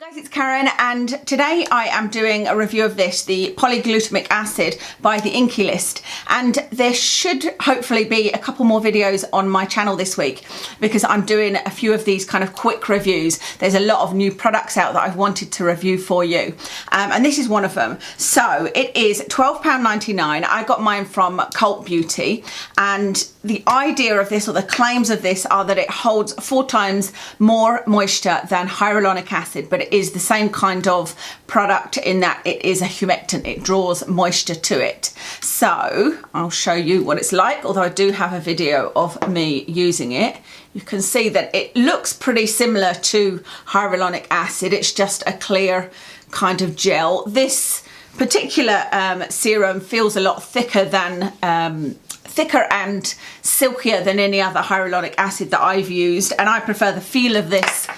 Guys, it's Karen, and today I am doing a review of this, the Polyglutamic Acid by the Inkey List. And there should hopefully be a couple more videos on my channel this week because I'm doing a few of these kind of quick reviews. There's a lot of new products out that I've wanted to review for you, and this is one of them. So it is £12.99. I got mine from Cult Beauty, and the idea of this, or the claims of this, are that it holds 4 times more moisture than hyaluronic acid, but it is the same kind of product in that it is a humectant. It draws moisture to it. So I'll show you what it's like, although I do have a video of me using it. You can see that it looks pretty similar to hyaluronic acid. It's just a clear kind of gel. This particular serum feels a lot thicker than thicker and silkier than any other hyaluronic acid that I've used, and I prefer the feel of this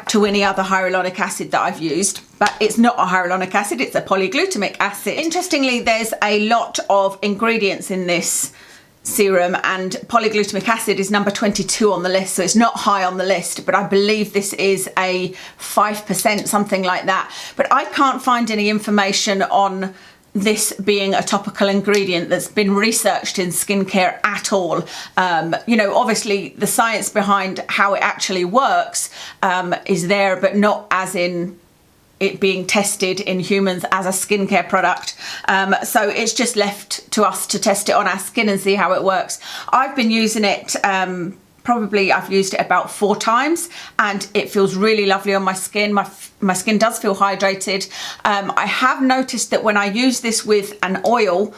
to any other hyaluronic acid that I've used. But it's not a hyaluronic acid, it's a polyglutamic acid. Interestingly, there's a lot of ingredients in this serum, and polyglutamic acid is number 22 on the list, so it's not high on the list, but I believe this is a 5%, something like that. But I can't find any information on this being a topical ingredient that's been researched in skincare at all. You know, obviously the science behind how it actually works is there, but not as in it being tested in humans as a skincare product. So it's just left to us to test it on our skin and see how it works. I've been using it probably I've used it about 4 times, and it feels really lovely on my skin. My skin does feel hydrated. I have noticed that when I use this with an oil,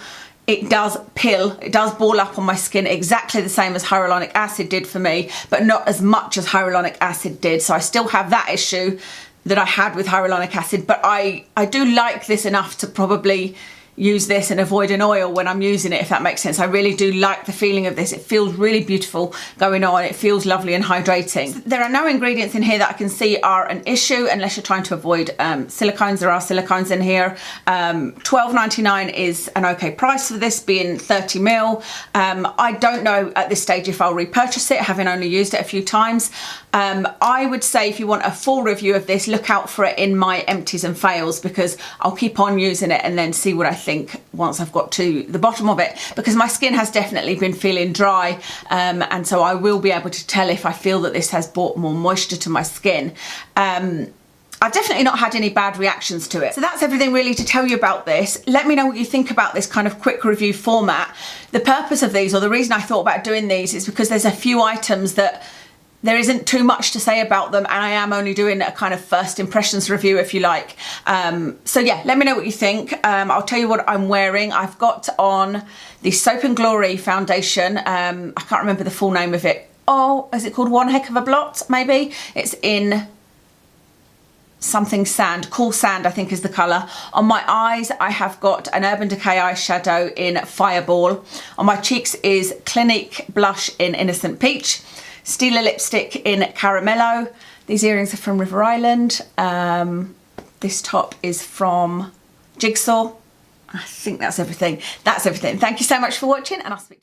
it does pill, it does ball up on my skin exactly the same as hyaluronic acid did for me, but not as much as hyaluronic acid did. So I still have that issue that I had with hyaluronic acid, but I do like this enough to probably use this and avoid an oil when I'm using it, if that makes sense. I really do like the feeling of this. It feels really beautiful going on. It feels lovely and hydrating. There are no ingredients in here that I can see are an issue unless you're trying to avoid silicones. There are silicones in here. £12.99 is an okay price for this, being 30ml. I don't know at this stage if I'll repurchase it, having only used it a few times. I would say if you want a full review of this, look out for it in my empties and fails, because I'll keep on using it and then see what I think once I've got to the bottom of it, because my skin has definitely been feeling dry, and so I will be able to tell if I feel that this has brought more moisture to my skin. I've definitely not had any bad reactions to it. So that's everything really to tell you about this. Let me know what you think about this kind of quick review format. The purpose of these, or the reason I thought about doing these, is because there's a few items that there isn't too much to say about them, and I am only doing a kind of first impressions review, if you like. So yeah, let me know what you think. I'll tell you what I'm wearing. I've got on the Soap and Glory foundation. I can't remember the full name of it. Oh, is it called One Heck of a Blot, maybe? It's in something sand, cool sand I think is the colour. On my eyes I have got an Urban Decay eyeshadow in Fireball. On my cheeks is Clinique blush in Innocent Peach. Stila lipstick in Caramello. These earrings are from River Island. This top is from Jigsaw. I think that's everything. That's everything. Thank you so much for watching, and I'll speak to you.